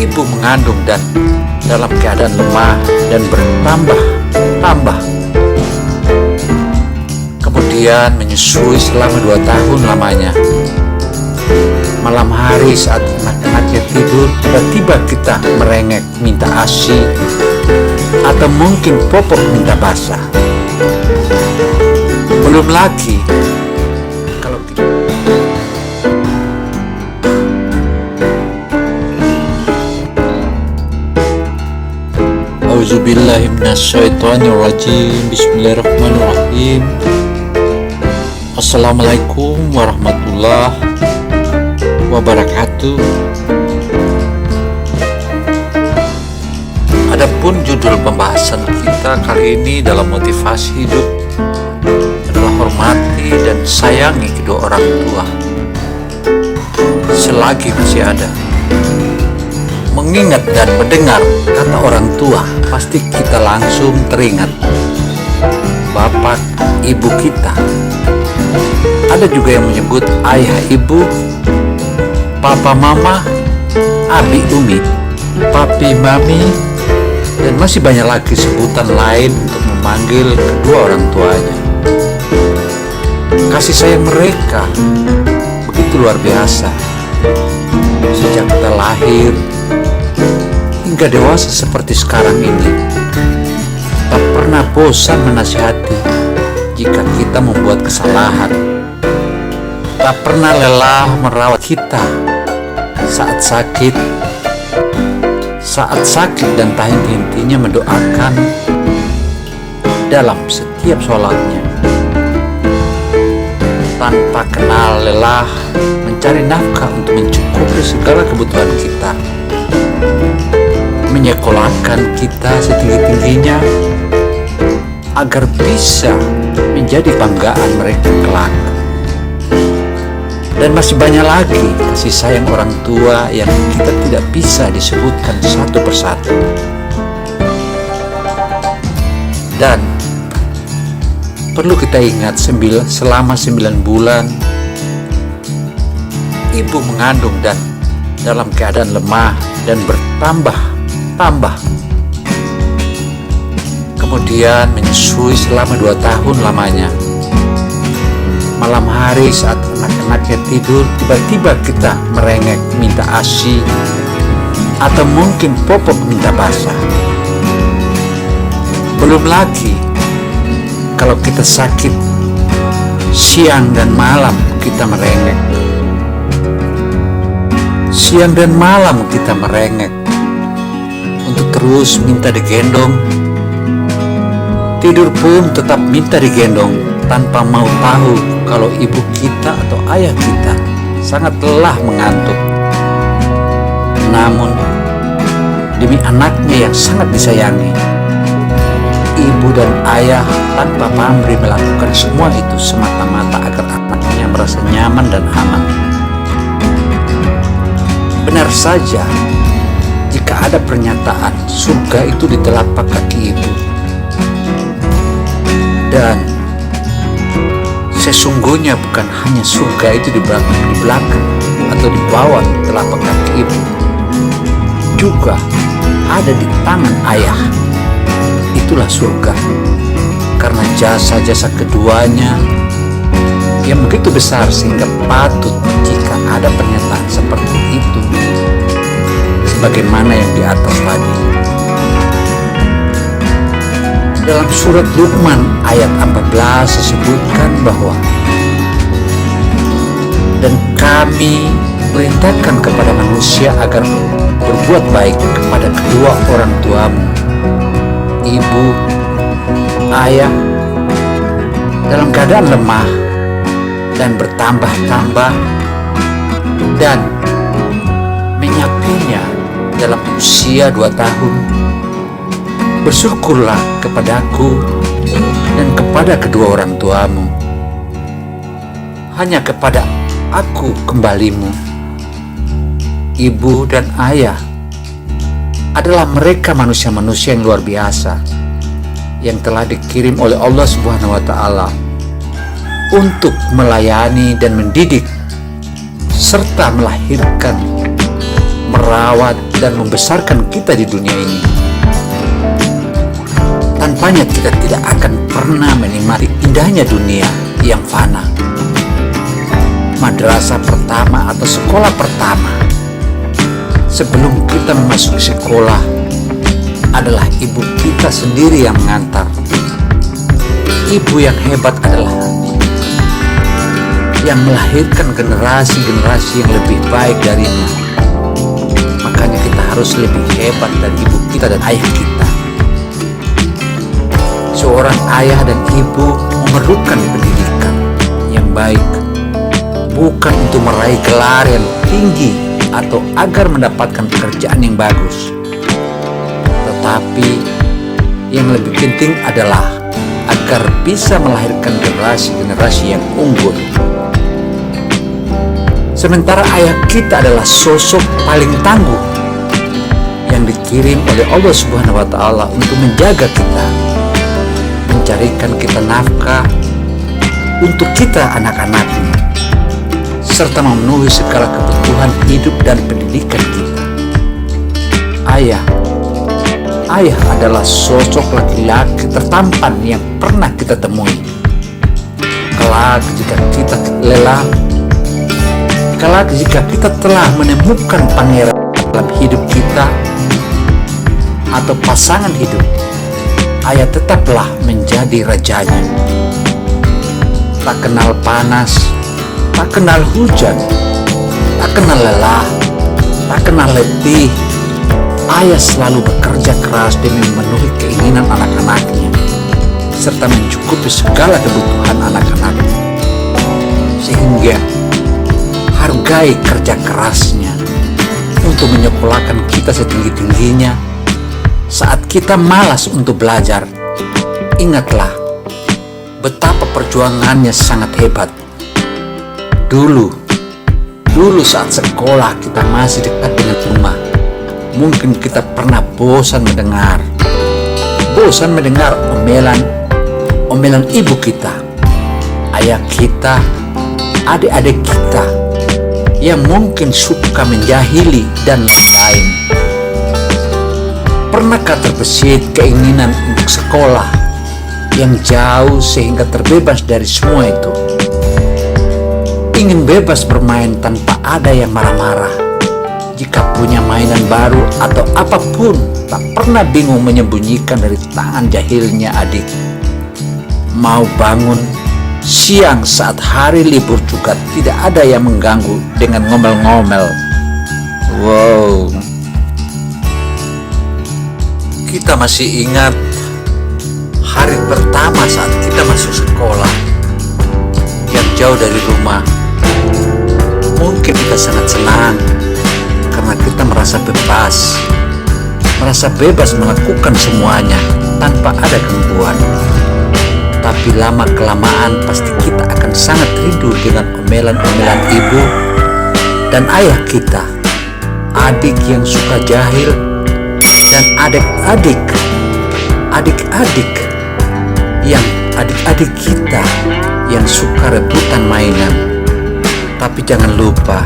ibu mengandung dan dalam keadaan lemah dan bertambah. Kemudian menyusui selama 2 tahun lamanya. Malam hari saat anak-anaknya tidur, tiba-tiba kita merengek minta ASI, atau mungkin popok minta basah. Belum lagi kalau kita Auzubillahi minasyaitonirrajim. Bismillahirrahmanirrahim. Assalamualaikum warahmatullahi wabarakatuh. Adapun judul pembahasan kita kali ini dalam motivasi hidup adalah hormati dan sayangi kedua orang tua selagi masih ada. Mengingat dan mendengar kata orang tua, pasti kita langsung teringat bapak ibu kita. Ada juga yang menyebut ayah ibu, papa mama, abi umi, papi mami, dan masih banyak lagi sebutan lain untuk memanggil kedua orang tuanya. Kasih sayang mereka begitu luar biasa. Sejak kita lahir hingga dewasa seperti sekarang ini, tak pernah bosan menasihati jika kita membuat kesalahan. Tak pernah lelah merawat kita saat sakit dan tak henti-hentinya mendoakan dalam setiap sholatnya. Tanpa kenal lelah mencari nafkah untuk mencukupi segala kebutuhan kita, menyekolahkan kita setinggi-tingginya agar bisa menjadi banggaan mereka kelak. Dan masih banyak lagi kasih sayang orang tua yang kita tidak bisa disebutkan satu persatu. Dan perlu kita ingat, selama 9 bulan ibu mengandung dan dalam keadaan lemah dan bertambah. Kemudian menyusui selama 2 tahun lamanya. Malam hari saat anak-anaknya tidur, tiba-tiba kita merengek minta ASI, atau mungkin popok minta basah. Belum lagi kalau kita sakit, siang dan malam kita merengek. Siang dan malam kita merengek untuk terus minta digendong. Tidur pun tetap minta digendong tanpa mau tahu kalau ibu kita atau ayah kita sangat lelah mengantuk. Namun demi anaknya yang sangat disayangi, ibu dan ayah tanpa pamrih melakukan semua itu semata-mata agar anaknya merasa nyaman dan aman. Benar saja jika ada pernyataan surga itu di telapak kaki ibu, dan sesungguhnya bukan hanya surga itu di belakang atau di bawah telapak kaki ibu, juga ada di tangan ayah. Itulah surga, karena jasa-jasa keduanya yang begitu besar sehingga patut jika ada pernyataan seperti itu, sebagaimana yang di atas tadi. Dalam surat Luqman ayat 14 disebutkan bahwa, dan kami perintahkan kepada manusia agar berbuat baik kepada kedua orang tuamu, ibu, ayah, dalam keadaan lemah dan bertambah, dan menyapinya dalam usia 2 tahun. Bersyukurlah kepadaku dan kepada kedua orang tuamu. Hanya kepada aku kembalimu. Ibu dan ayah adalah mereka manusia-manusia yang luar biasa, yang telah dikirim oleh Allah Subhanahu wa Ta'ala untuk melayani dan mendidik serta melahirkan merawat, dan membesarkan kita di dunia ini. Tanpanya kita tidak akan pernah menikmati indahnya dunia yang fana. Madrasah pertama atau sekolah pertama sebelum kita memasuki sekolah adalah ibu kita sendiri yang mengantar. Ibu yang hebat adalah yang melahirkan generasi-generasi yang lebih baik darinya. Makanya kita harus lebih hebat dari ibu kita dan ayah kita. Seorang ayah dan ibu memerlukan pendidikan yang baik, bukan untuk meraih gelar yang tinggi atau agar mendapatkan pekerjaan yang bagus. Tetapi yang lebih penting adalah agar bisa melahirkan generasi-generasi yang unggul. Sementara ayah kita adalah sosok paling tangguh yang dikirim oleh Allah Subhanahu wa Ta'ala untuk menjaga kita, mencarikan kita nafkah untuk kita anak-anaknya, serta memenuhi segala kebutuhan hidup dan pendidikan kita. Ayah adalah sosok laki-laki tertampan yang pernah kita temui. Kelak jika kita lelah, kelak jika kita telah menemukan pangeran dalam hidup kita atau pasangan hidup, ayah tetaplah menjadi rajanya. Tak kenal panas, tak kenal hujan, tak kenal lelah, tak kenal letih. Ayah selalu bekerja keras demi memenuhi keinginan anak-anaknya serta mencukupi segala kebutuhan anak-anaknya. Sehingga hargai kerja kerasnya untuk menyekolahkan kita setinggi-tingginya. Saat kita malas untuk belajar, ingatlah betapa perjuangannya sangat hebat. Dulu saat sekolah kita masih dekat dengan rumah, mungkin kita pernah bosan mendengar omelan ibu kita, ayah kita, adik-adik kita yang mungkin suka menjahili dan lain-lain. Pernahkah terbesit keinginan untuk sekolah yang jauh sehingga terbebas dari semua itu? Ingin bebas bermain tanpa ada yang marah-marah. Jika punya mainan baru atau apapun, tak pernah bingung menyembunyikan dari tangan jahilnya adik. Mau bangun siang saat hari libur juga tidak ada yang mengganggu dengan ngomel-ngomel. Wow. Kita masih ingat hari pertama saat kita masuk sekolah yang jauh dari rumah. Mungkin kita sangat senang karena kita merasa bebas melakukan semuanya tanpa ada gangguan. Tapi lama-kelamaan pasti kita akan sangat rindu dengan omelan-omelan ibu dan ayah kita, adik yang suka jahil, dan adik-adik kita yang suka rebutan mainan. Tapi jangan lupa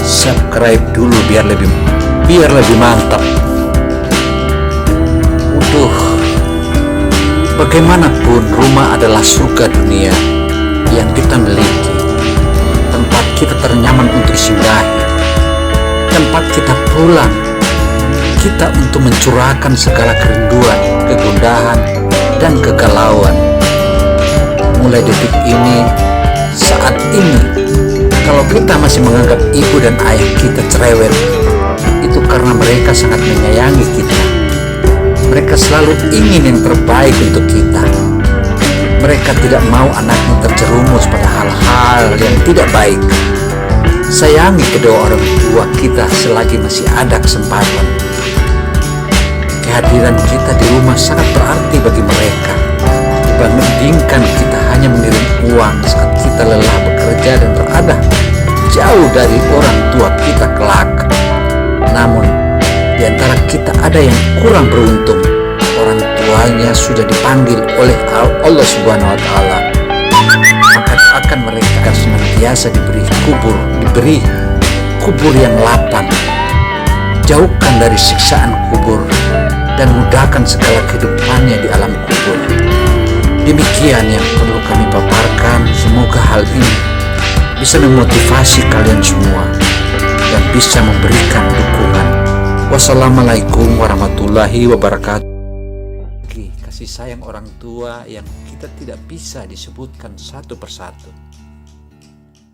subscribe dulu biar lebih mantap. Bagaimanapun rumah adalah surga dunia yang kita miliki, tempat kita ternyaman untuk singgahi, tempat kita pulang, kita untuk mencurahkan segala kerinduan, kegundahan, dan kegalauan. Mulai detik ini, saat ini, kalau kita masih menganggap ibu dan ayah kita cerewet, itu karena mereka sangat menyayangi kita. Mereka selalu ingin yang terbaik untuk kita. Mereka tidak mau anaknya terjerumus pada hal-hal yang tidak baik. Sayangi kedua orang tua kita selagi masih ada kesempatan. Kehadiran kita di rumah sangat berarti bagi mereka, dibandingkan kita hanya mengirim uang saat kita lelah bekerja dan berada jauh dari orang tua kita kelak. Namun di antara kita ada yang kurang beruntung, orang tuanya sudah dipanggil oleh Allah Subhanahu wa Ta'ala. Akan mereka senantiasa diberi kubur yang lapang, jauhkan dari siksaan kubur, dan mudahkan segala kehidupannya di alam kubur. Demikian yang perlu kami paparkan. Semoga hal ini bisa memotivasi kalian semua dan bisa memberikan dukungan. Wassalamualaikum warahmatullahi wabarakatuh. Kasih sayang orang tua yang kita tidak bisa disebutkan satu persatu.